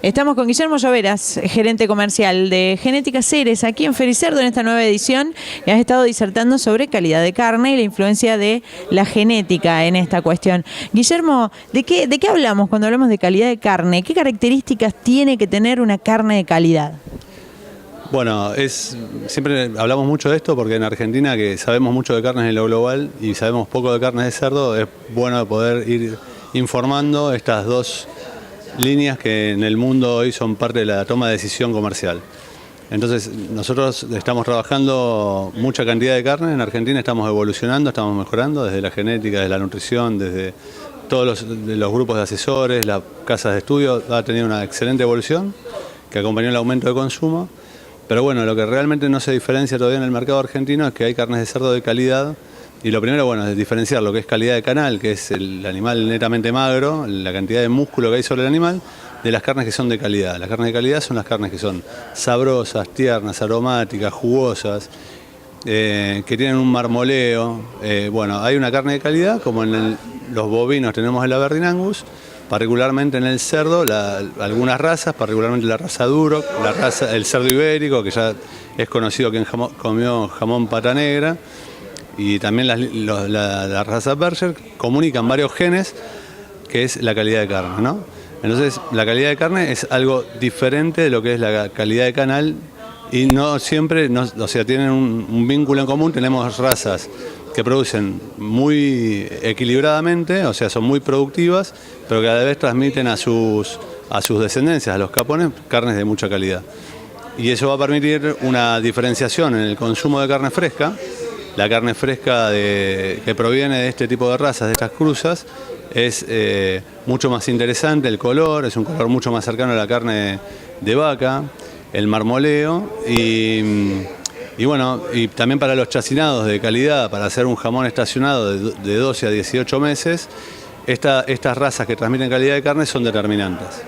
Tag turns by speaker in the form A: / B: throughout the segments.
A: Estamos con Guillermo Lloveras, gerente comercial de Genética Ceres, aquí en Fericerdo en esta nueva edición, y has estado disertando sobre calidad de carne y la influencia de la genética en esta cuestión. Guillermo, ¿de qué hablamos cuando hablamos de calidad de carne? ¿Qué características tiene que tener una carne de calidad?
B: Bueno, siempre hablamos mucho de esto porque en Argentina, que sabemos mucho de carnes en lo global y sabemos poco de carnes de cerdo, es bueno poder ir informando estas dos líneas que en el mundo hoy son parte de la toma de decisión comercial. Entonces, nosotros estamos trabajando mucha cantidad de carne. En Argentina estamos evolucionando, estamos mejorando desde la genética, desde la nutrición, desde todos los grupos de asesores, las casas de estudio. Ha tenido una excelente evolución que acompañó el aumento de consumo. Pero bueno, lo que realmente no se diferencia todavía en el mercado argentino es que hay carnes de cerdo de calidad. Y lo primero, bueno, es diferenciar lo que es calidad de canal, que es el animal netamente magro, la cantidad de músculo que hay sobre el animal, de las carnes que son de calidad. Las carnes de calidad son las carnes que son sabrosas, tiernas, aromáticas, jugosas, que tienen un marmoleo. Bueno, hay una carne de calidad, como en los bovinos tenemos el Aberdeen Angus, particularmente en el cerdo, algunas razas, particularmente la raza Duroc, el cerdo ibérico, que ya es conocido quien comió jamón pata negra, y también la raza Berger, comunican varios genes, que es la calidad de carne, ¿no? Entonces, la calidad de carne es algo diferente de lo que es la calidad de canal, y no siempre, o sea, tienen un vínculo en común. Tenemos razas que producen muy equilibradamente, o sea, son muy productivas, pero que a la vez transmiten a sus descendencias, a los capones, carnes de mucha calidad. Y eso va a permitir una diferenciación en el consumo de carne fresca. La carne fresca que proviene de este tipo de razas, de estas cruzas, es mucho más interesante el color, es un color mucho más cercano a la carne de vaca, el marmoleo y bueno, y también para los chacinados de calidad, para hacer un jamón estacionado de 12 a 18 meses, estas razas que transmiten calidad de carne son determinantes.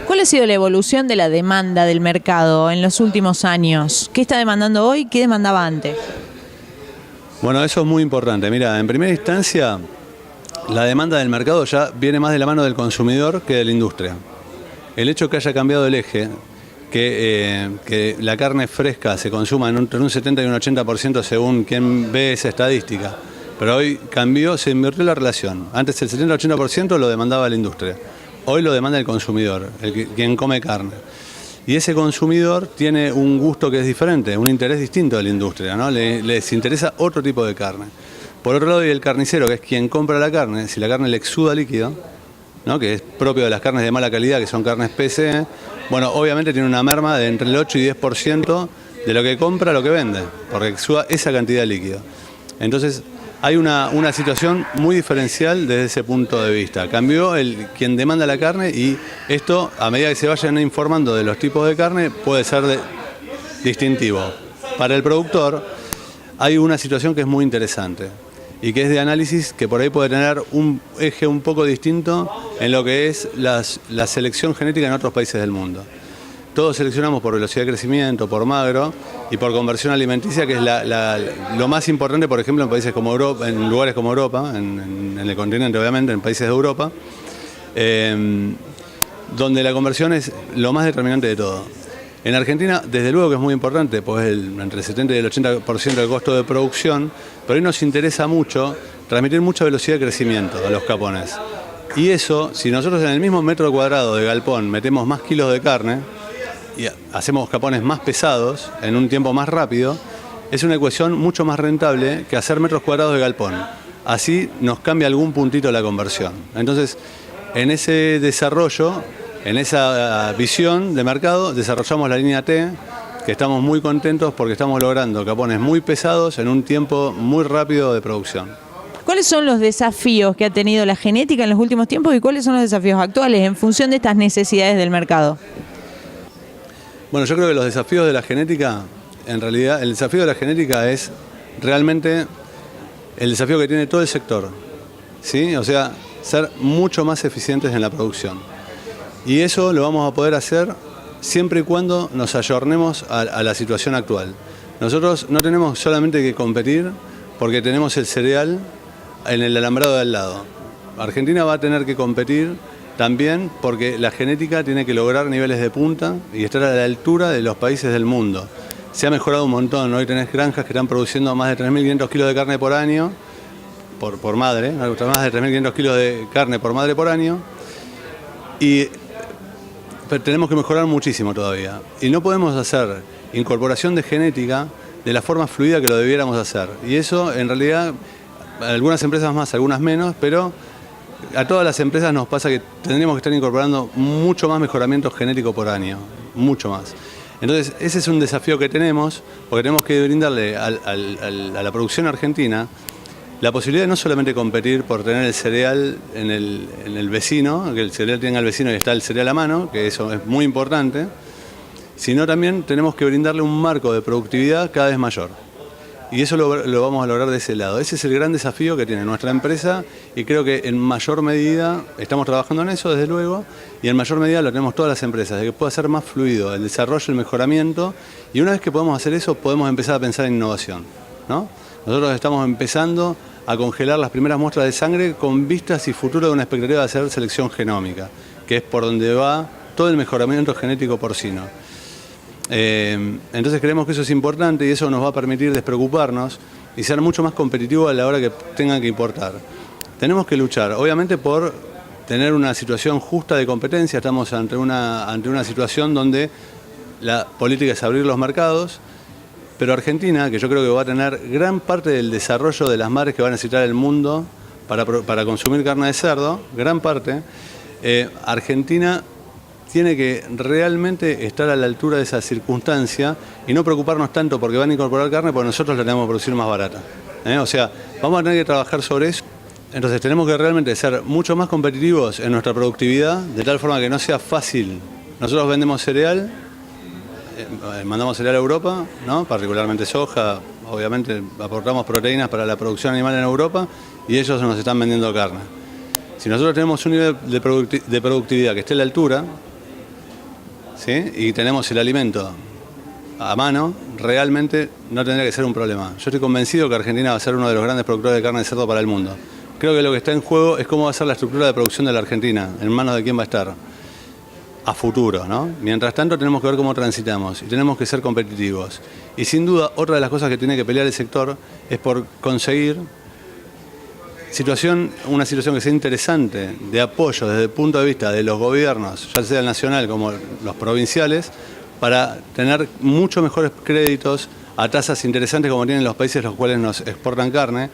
A: ¿Cuál ha sido la evolución de la demanda del mercado en los últimos años? ¿Qué está demandando hoy? ¿Qué demandaba antes?
B: Bueno, eso es muy importante. Mira, en primera instancia, la demanda del mercado ya viene más de la mano del consumidor que de la industria. El hecho que haya cambiado el eje, que la carne fresca se consuma entre un 70 y un 80% según quien ve esa estadística, pero hoy cambió, se invirtió la relación. Antes el 70-80% lo demandaba la industria, hoy lo demanda el consumidor, quien come carne. Y ese consumidor tiene un gusto que es diferente, un interés distinto de la industria, ¿no? Les interesa otro tipo de carne. Por otro lado, hay el carnicero, que es quien compra la carne. Si la carne le exuda líquido, ¿no?, que es propio de las carnes de mala calidad, que son carnes PC, bueno, obviamente tiene una merma de entre el 8 y 10% de lo que compra a lo que vende, porque exuda esa cantidad de líquido. Entonces, hay una situación muy diferencial desde ese punto de vista. Cambió quien demanda la carne, y esto, a medida que se vayan informando de los tipos de carne, puede ser distintivo. Para el productor hay una situación que es muy interesante y que es de análisis, que por ahí puede tener un eje un poco distinto en lo que es la selección genética en otros países del mundo. Todos seleccionamos por velocidad de crecimiento, por magro y por conversión alimenticia, que es lo más importante, por ejemplo, en países como Europa, en lugares como Europa, en el continente, obviamente, en países de Europa, donde la conversión es lo más determinante de todo. En Argentina, desde luego que es muy importante, pues entre el 70 y el 80% del costo de producción, pero hoy nos interesa mucho transmitir mucha velocidad de crecimiento a los capones. Y eso, si nosotros en el mismo metro cuadrado de galpón metemos más kilos de carne y hacemos capones más pesados en un tiempo más rápido, es una ecuación mucho más rentable que hacer metros cuadrados de galpón. Así nos cambia algún puntito la conversión. Entonces, en ese desarrollo, en esa visión de mercado, desarrollamos la línea T, que estamos muy contentos porque estamos logrando capones muy pesados en un tiempo muy rápido de producción.
A: ¿Cuáles son los desafíos que ha tenido la genética en los últimos tiempos y cuáles son los desafíos actuales en función de estas necesidades del mercado?
B: Bueno, yo creo que los desafíos de la genética, en realidad, el desafío de la genética es realmente el desafío que tiene todo el sector, ¿sí? O sea, ser mucho más eficientes en la producción. Y eso lo vamos a poder hacer siempre y cuando nos ayornemos a la situación actual. Nosotros no tenemos solamente que competir porque tenemos el cereal en el alambrado de al lado. Argentina va a tener que competir también porque la genética tiene que lograr niveles de punta y estar a la altura de los países del mundo. Se ha mejorado un montón, hoy tenés granjas que están produciendo más de 3.500 kilos de carne por año, por madre, más de 3.500 kilos de carne por madre por año, pero tenemos que mejorar muchísimo todavía. Y no podemos hacer incorporación de genética de la forma fluida que lo debiéramos hacer. Y eso, en realidad, algunas empresas más, algunas menos, pero a todas las empresas nos pasa que tendríamos que estar incorporando mucho más mejoramiento genético por año, mucho más. Entonces, ese es un desafío que tenemos, porque tenemos que brindarle a la producción argentina la posibilidad de no solamente competir por tener el cereal en el vecino, que el cereal tenga el vecino y está el cereal a mano, que eso es muy importante, sino también tenemos que brindarle un marco de productividad cada vez mayor. Y eso lo vamos a lograr de ese lado. Ese es el gran desafío que tiene nuestra empresa y creo que en mayor medida estamos trabajando en eso, desde luego, y en mayor medida lo tenemos todas las empresas, de que pueda ser más fluido el desarrollo, el mejoramiento, y una vez que podemos hacer eso, podemos empezar a pensar en innovación, ¿no? Nosotros estamos empezando a congelar las primeras muestras de sangre con vistas y futuro de una expectativa de hacer selección genómica, que es por donde va todo el mejoramiento genético porcino. Entonces creemos que eso es importante y eso nos va a permitir despreocuparnos y ser mucho más competitivos a la hora que tengan que importar. Tenemos que luchar, obviamente, por tener una situación justa de competencia. Estamos ante una situación donde la política es abrir los mercados, pero Argentina, que yo creo que va a tener gran parte del desarrollo de las madres que va a necesitar el mundo para consumir carne de cerdo, gran parte, Argentina tiene que realmente estar a la altura de esa circunstancia y no preocuparnos tanto porque van a incorporar carne, porque nosotros la tenemos que producir más barata. O sea, vamos a tener que trabajar sobre eso. Entonces tenemos que realmente ser mucho más competitivos en nuestra productividad, de tal forma que no sea fácil. Nosotros vendemos cereal, mandamos cereal a Europa, ¿no? Particularmente soja, obviamente aportamos proteínas para la producción animal en Europa y ellos nos están vendiendo carne. Si nosotros tenemos un nivel de productividad que esté a la altura, ¿sí? Y tenemos el alimento a mano, realmente no tendría que ser un problema. Yo estoy convencido que Argentina va a ser uno de los grandes productores de carne de cerdo para el mundo. Creo que lo que está en juego es cómo va a ser la estructura de producción de la Argentina, en manos de quién va a estar a futuro, ¿no? Mientras tanto tenemos que ver cómo transitamos y tenemos que ser competitivos. Y sin duda, otra de las cosas que tiene que pelear el sector es por conseguir una situación que sea interesante de apoyo desde el punto de vista de los gobiernos, ya sea el nacional como los provinciales, para tener mucho mejores créditos a tasas interesantes como tienen los países los cuales nos exportan carne,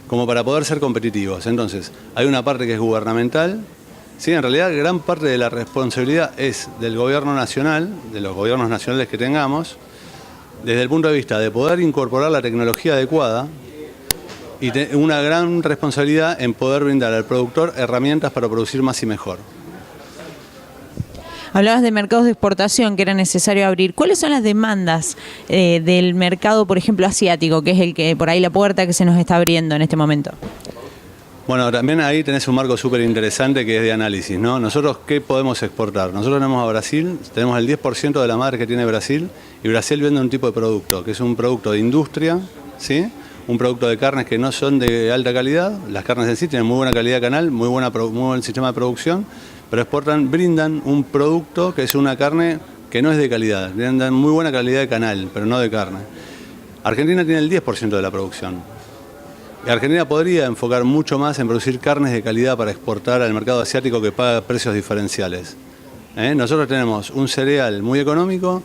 B: como para poder ser competitivos. Entonces, hay una parte que es gubernamental, sí, en realidad gran parte de la responsabilidad es del gobierno nacional, de los gobiernos nacionales que tengamos, desde el punto de vista de poder incorporar la tecnología adecuada, y una gran responsabilidad en poder brindar al productor herramientas para producir más y mejor.
A: Hablabas de mercados de exportación que era necesario abrir. ¿Cuáles son las demandas del mercado, por ejemplo, asiático, que es el que por ahí la puerta que se nos está abriendo en este momento?
B: Bueno, también ahí tenés un marco súper interesante que es de análisis, ¿no? Nosotros, ¿qué podemos exportar? Nosotros tenemos a Brasil, tenemos el 10% de la madre que tiene Brasil, y Brasil vende un tipo de producto, que es un producto de industria, ¿sí? Un producto de carnes que no son de alta calidad. Las carnes en sí tienen muy buena calidad canal, muy buen sistema de producción, pero brindan un producto que es una carne que no es de calidad, brindan muy buena calidad de canal, pero no de carne. Argentina tiene el 10% de la producción. Y Argentina podría enfocar mucho más en producir carnes de calidad para exportar al mercado asiático que paga precios diferenciales. Nosotros tenemos un cereal muy económico,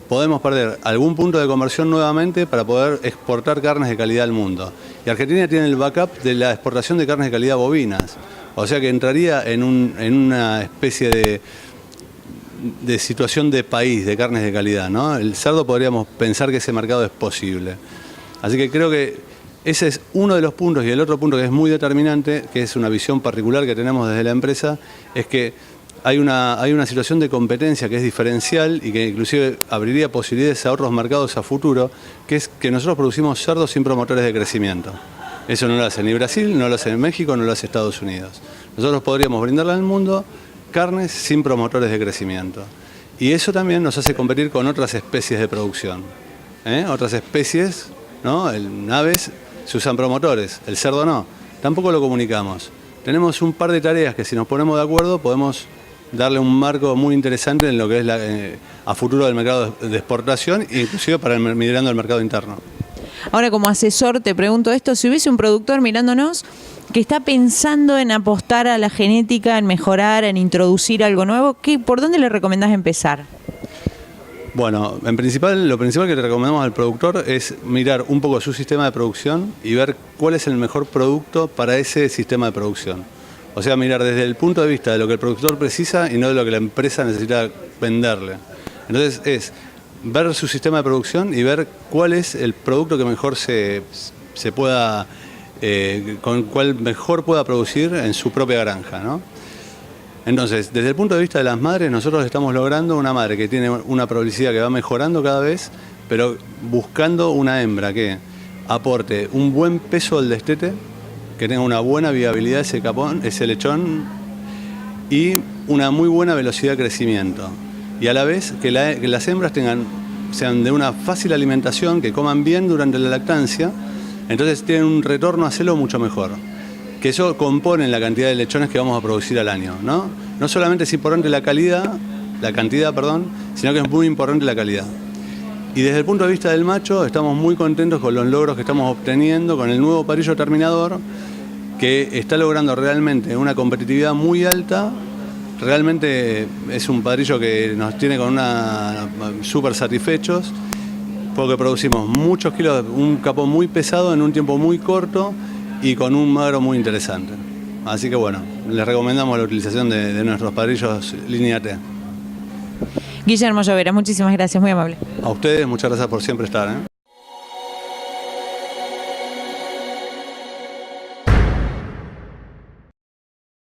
B: podemos perder algún punto de conversión nuevamente para poder exportar carnes de calidad al mundo. Y Argentina tiene el backup de la exportación de carnes de calidad bovinas. O sea que entraría en una especie de situación de país de carnes de calidad, ¿no? El cerdo podríamos pensar que ese mercado es posible. Así que creo que ese es uno de los puntos, y el otro punto que es muy determinante, que es una visión particular que tenemos desde la empresa, es que hay una situación de competencia que es diferencial y que inclusive abriría posibilidades a otros mercados a futuro, que es que nosotros producimos cerdos sin promotores de crecimiento. Eso no lo hace ni Brasil, no lo hace México, no lo hace Estados Unidos. Nosotros podríamos brindarle al mundo carnes sin promotores de crecimiento. Y eso también nos hace competir con otras especies de producción. Otras especies, ¿no? En aves se usan promotores, el cerdo no. Tampoco lo comunicamos. tenemos un par de tareas que si nos ponemos de acuerdo podemos darle un marco muy interesante en lo que es a futuro del mercado de exportación e inclusive para migrando al mercado interno.
A: Ahora, como asesor, te pregunto esto, si hubiese un productor mirándonos que está pensando en apostar a la genética, en mejorar, en introducir algo nuevo, ¿por dónde le recomendás empezar?
B: Bueno, lo principal que le recomendamos al productor es mirar un poco su sistema de producción y ver cuál es el mejor producto para ese sistema de producción. O sea, mirar desde el punto de vista de lo que el productor precisa y no de lo que la empresa necesita venderle. Entonces es ver su sistema de producción y ver cuál es el producto que mejor con cuál mejor pueda producir en su propia granja, ¿no? Entonces, desde el punto de vista de las madres, nosotros estamos logrando una madre que tiene una probabilidad que va mejorando cada vez, pero buscando una hembra que aporte un buen peso al destete, que tenga una buena viabilidad ese lechón, y una muy buena velocidad de crecimiento. Y a la vez que las hembras sean de una fácil alimentación, que coman bien durante la lactancia, entonces tienen un retorno a celo mucho mejor. Que eso compone la cantidad de lechones que vamos a producir al año, ¿no? No solamente es importante la cantidad, sino que es muy importante la calidad. Y desde el punto de vista del macho, estamos muy contentos con los logros que estamos obteniendo con el nuevo parrillo terminador, que está logrando realmente una competitividad muy alta. Realmente es un padrillo que nos tiene con súper satisfechos, porque producimos muchos kilos, un capó muy pesado en un tiempo muy corto y con un magro muy interesante. Así que bueno, les recomendamos la utilización de nuestros padrillos línea T.
A: Guillermo Llovera, muchísimas gracias, muy amable.
B: A ustedes, muchas gracias por siempre estar, ¿eh?